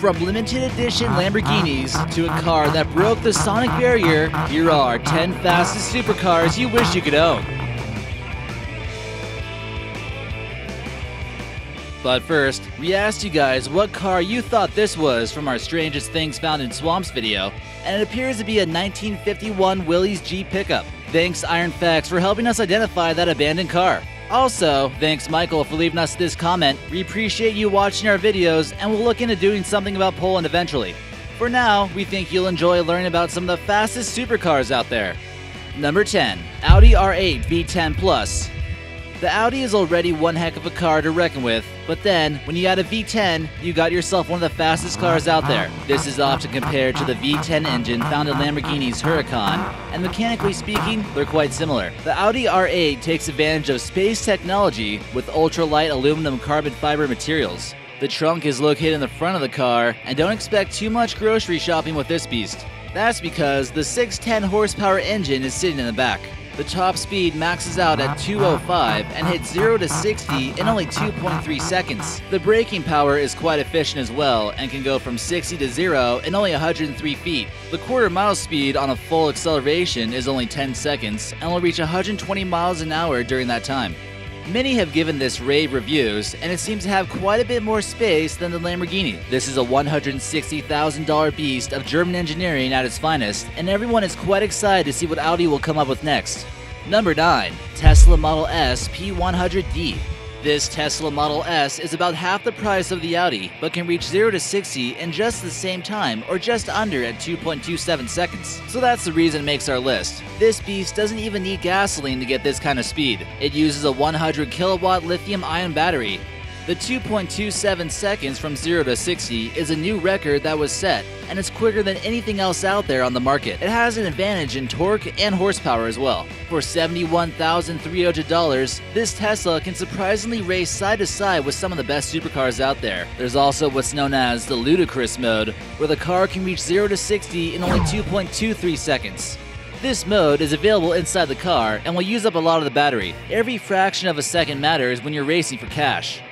From limited edition Lamborghinis to a car that broke the sonic barrier, here are 10 fastest supercars you wish you could own. But first, we asked you guys what car you thought this was from our Strangest Things Found in Swamps video, and it appears to be a 1951 Willys Jeep pickup. Thanks Iron Facts for helping us identify that abandoned car. Also, thanks Michael for leaving us this comment. We appreciate you watching our videos, and we'll look into doing something about Poland eventually. For now, we think you'll enjoy learning about some of the fastest supercars out there. Number 10. Audi R8 V10 Plus. The Audi is already one heck of a car to reckon with, but then, when you add a V10, you got yourself one of the fastest cars out there. This is often compared to the V10 engine found in Lamborghini's Huracan, and mechanically speaking, they're quite similar. The Audi R8 takes advantage of space technology with ultra-light aluminum carbon fiber materials. The trunk is located in the front of the car, and don't expect too much grocery shopping with this beast. That's because the 610 horsepower engine is sitting in the back. The top speed maxes out at 205 and hits 0 to 60 in only 2.3 seconds. The braking power is quite efficient as well and can go from 60 to 0 in only 103 feet. The quarter-mile speed on a full acceleration is only 10 seconds and will reach 120 miles an hour during that time. Many have given this rave reviews, and it seems to have quite a bit more space than the Lamborghini. This is a $160,000 beast of German engineering at its finest, and everyone is quite excited to see what Audi will come up with next. Number 9. Tesla Model S P100D. This Tesla Model S is about half the price of the Audi, but can reach 0 to 60 in just the same time, or just under at 2.27 seconds. So that's the reason it makes our list. This beast doesn't even need gasoline to get this kind of speed. It uses a 100 kilowatt lithium-ion battery. The 2.27 seconds from 0 to 60 is a new record that was set, and it's quicker than anything else out there on the market. It has an advantage in torque and horsepower as well. For $71,300, this Tesla can surprisingly race side to side with some of the best supercars out there. There's also what's known as the ludicrous mode, where the car can reach 0 to 60 in only 2.23 seconds. This mode is available inside the car and will use up a lot of the battery. Every fraction of a second matters when you're racing for cash.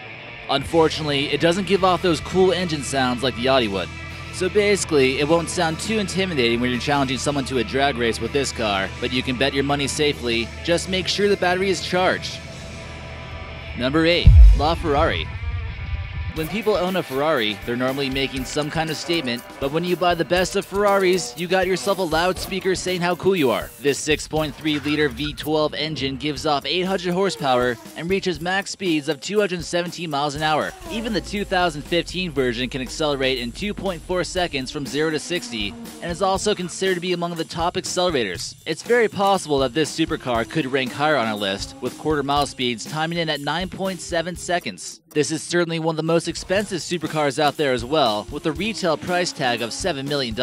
Unfortunately, it doesn't give off those cool engine sounds like the Audi would. So basically, it won't sound too intimidating when you're challenging someone to a drag race with this car, but you can bet your money safely. Just make sure the battery is charged. Number 8. LaFerrari. When people own a Ferrari, they're normally making some kind of statement, but when you buy the best of Ferraris, you got yourself a loudspeaker saying how cool you are. This 6.3-liter V12 engine gives off 800 horsepower and reaches max speeds of 217 miles an hour. Even the 2015 version can accelerate in 2.4 seconds from 0 to 60, and is also considered to be among the top accelerators. It's very possible that this supercar could rank higher on our list, with quarter-mile speeds timing in at 9.7 seconds. This is certainly one of the most expensive supercars out there as well, with a retail price tag of $7 million.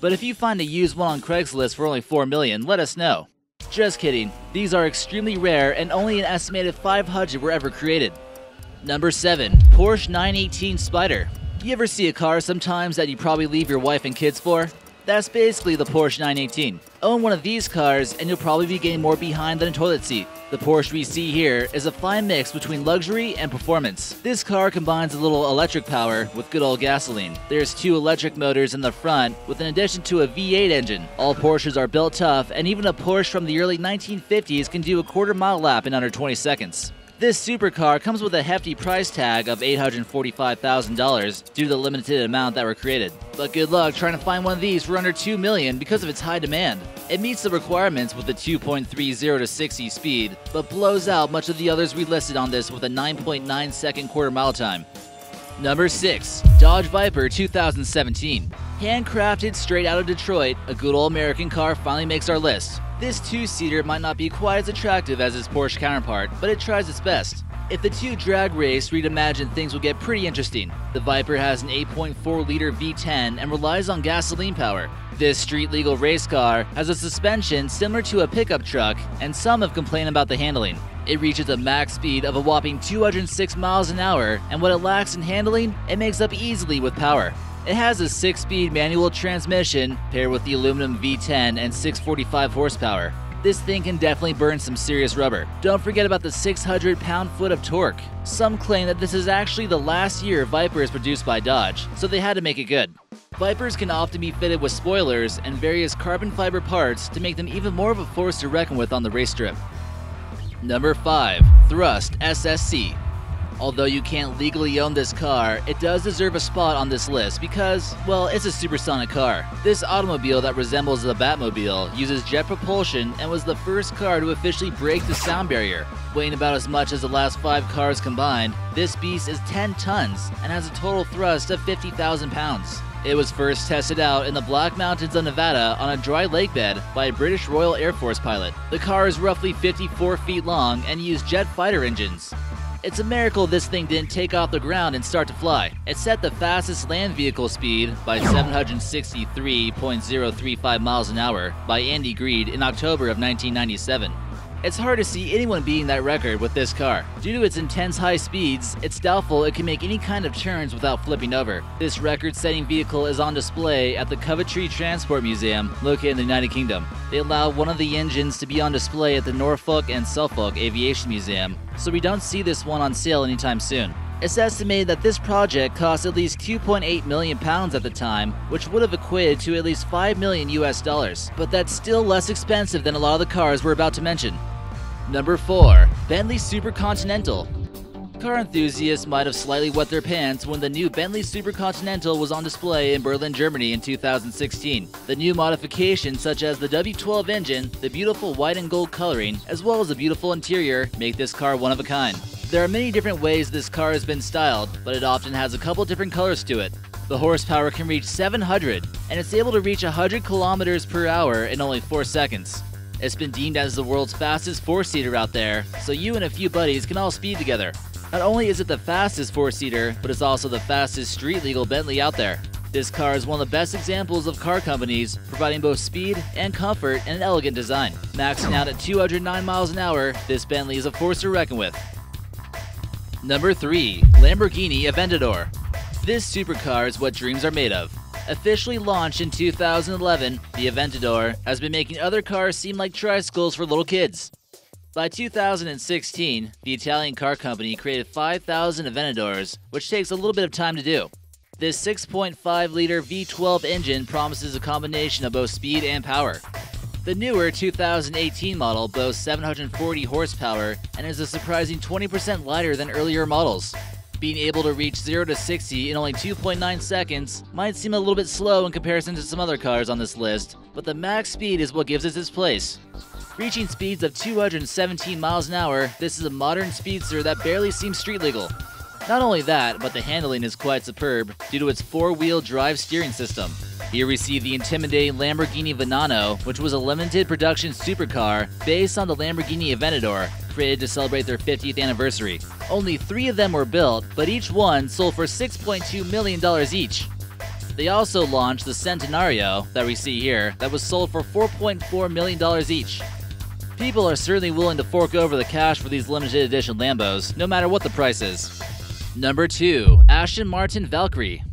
But if you find a used one on Craigslist for only $4 million, let us know. Just kidding, these are extremely rare and only an estimated 500 were ever created. Number 7. Porsche 918 Spyder. You ever see a car sometimes that you probably leave your wife and kids for? That's basically the Porsche 918. Own one of these cars and you'll probably be getting more behind than a toilet seat. The Porsche we see here is a fine mix between luxury and performance. This car combines a little electric power with good old gasoline. There's 2 electric motors in the front with an addition to a V8 engine. All Porsches are built tough, and even a Porsche from the early 1950s can do a quarter-mile lap in under 20 seconds. This supercar comes with a hefty price tag of $845,000 due to the limited amount that were created. But good luck trying to find one of these for under $2 million because of its high demand. It meets the requirements with the 2.30 to 60 speed, but blows out much of the others we listed on this with a 9.9 second quarter-mile time. Number 6. Dodge Viper 2017. Handcrafted straight out of Detroit, a good old American car finally makes our list. This 2-seater might not be quite as attractive as its Porsche counterpart, but it tries its best. If the 2 drag race, we'd imagine things will get pretty interesting. The Viper has an 8.4-liter V10 and relies on gasoline power. This street-legal race car has a suspension similar to a pickup truck, and some have complained about the handling. It reaches a max speed of a whopping 206 miles an hour, and what it lacks in handling, it makes up easily with power. It has a 6-speed manual transmission paired with the aluminum V10 and 645 horsepower. This thing can definitely burn some serious rubber. Don't forget about the 600 pound-foot of torque. Some claim that this is actually the last year Viper is produced by Dodge, so they had to make it good. Vipers can often be fitted with spoilers and various carbon fiber parts to make them even more of a force to reckon with on the race strip. Number 5. Thrust SSC. Although you can't legally own this car, it does deserve a spot on this list because, well, it's a supersonic car. This automobile that resembles the Batmobile uses jet propulsion and was the first car to officially break the sound barrier. Weighing about as much as the last 5 cars combined, this beast is 10 tons and has a total thrust of 50,000 pounds. It was first tested out in the Black Mountains of Nevada on a dry lake bed by a British Royal Air Force pilot. The car is roughly 54 feet long and used jet fighter engines. It's a miracle this thing didn't take off the ground and start to fly. It set the fastest land vehicle speed by 763.035 miles an hour by Andy Greed in October of 1997. It's hard to see anyone beating that record with this car. Due to its intense high speeds, it's doubtful it can make any kind of turns without flipping over. This record-setting vehicle is on display at the Coventry Transport Museum, located in the United Kingdom. They allow one of the engines to be on display at the Norfolk and Suffolk Aviation Museum, so we don't see this one on sale anytime soon. It's estimated that this project cost at least 2.8 million pounds at the time, which would have equated to at least $5 million US, but that's still less expensive than a lot of the cars we're about to mention. Number 4. Bentley Supercontinental. Car enthusiasts might have slightly wet their pants when the new Bentley Supercontinental was on display in Berlin, Germany in 2016. The new modifications such as the W12 engine, the beautiful white and gold coloring, as well as the beautiful interior make this car one of a kind. There are many different ways this car has been styled, but it often has a couple different colors to it. The horsepower can reach 700, and it's able to reach 100 kilometers per hour in only 4 seconds. It's been deemed as the world's fastest 4-seater out there, so you and a few buddies can all speed together. Not only is it the fastest 4-seater, but it's also the fastest street-legal Bentley out there. This car is one of the best examples of car companies providing both speed and comfort and an elegant design. Maxing out at 209 miles an hour, this Bentley is a force to reckon with. Number 3. Lamborghini Aventador. This supercar is what dreams are made of. Officially launched in 2011, the Aventador has been making other cars seem like tricycles for little kids. By 2016, the Italian car company created 5,000 Aventadors, which takes a little bit of time to do. This 6.5-liter V12 engine promises a combination of both speed and power. The newer 2018 model boasts 740 horsepower and is a surprising 20% lighter than earlier models. Being able to reach 0 to 60 in only 2.9 seconds might seem a little bit slow in comparison to some other cars on this list, but the max speed is what gives it its place. Reaching speeds of 217 miles an hour, this is a modern speedster that barely seems street legal. Not only that, but the handling is quite superb due to its 4-wheel drive steering system. Here we see the intimidating Lamborghini Venano, which was a limited production supercar based on the Lamborghini Aventador, created to celebrate their 50th anniversary. Only 3 of them were built, but each one sold for $6.2 million each. They also launched the Centenario, that we see here, that was sold for $4.4 million each. People are certainly willing to fork over the cash for these limited edition Lambos, no matter what the price is. Number 2. Aston Martin Valkyrie.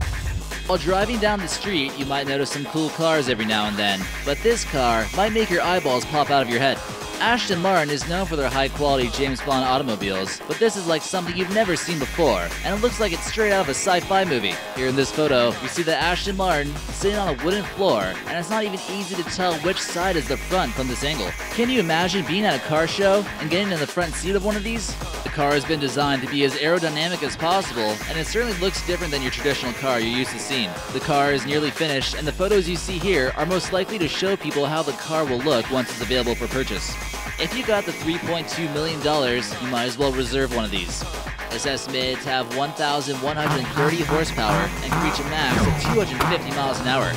While driving down the street, you might notice some cool cars every now and then, but this car might make your eyeballs pop out of your head. Aston Martin is known for their high-quality James Bond automobiles, but this is like something you've never seen before, and it looks like it's straight out of a sci-fi movie. Here in this photo, we see the Aston Martin sitting on a wooden floor, and it's not even easy to tell which side is the front from this angle. Can you imagine being at a car show and getting in the front seat of one of these? The car has been designed to be as aerodynamic as possible, and it certainly looks different than your traditional car you're used to seeing. The car is nearly finished, and the photos you see here are most likely to show people how the car will look once it's available for purchase. If you got the $3.2 million, you might as well reserve one of these. It's estimated to have 1,130 horsepower and can reach a max of 250 miles an hour.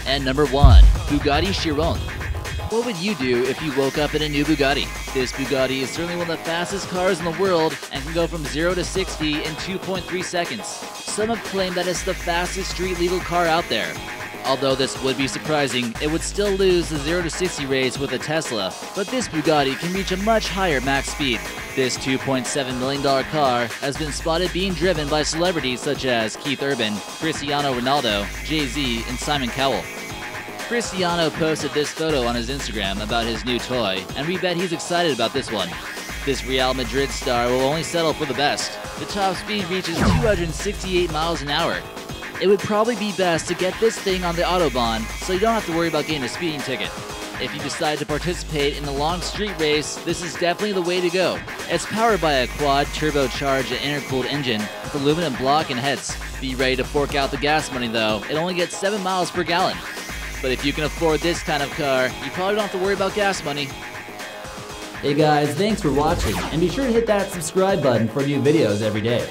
And number 1. Bugatti Chiron. What would you do if you woke up in a new Bugatti? This Bugatti is certainly one of the fastest cars in the world and can go from 0 to 60 in 2.3 seconds. Some have claimed that it's the fastest street-legal car out there. Although this would be surprising, it would still lose the 0 to 60 race with a Tesla, but this Bugatti can reach a much higher max speed. This $2.7 million car has been spotted being driven by celebrities such as Keith Urban, Cristiano Ronaldo, Jay-Z, and Simon Cowell. Cristiano posted this photo on his Instagram about his new toy, and we bet he's excited about this one. This Real Madrid star will only settle for the best. The top speed reaches 268 miles an hour. It would probably be best to get this thing on the Autobahn so you don't have to worry about getting a speeding ticket. If you decide to participate in the long street race, this is definitely the way to go. It's powered by a quad turbocharged and intercooled engine with aluminum block and heads. Be ready to fork out the gas money though, it only gets 7 miles per gallon. But if you can afford this kind of car, you probably don't have to worry about gas money. Hey guys, thanks for watching, and be sure to hit that subscribe button for new videos every day.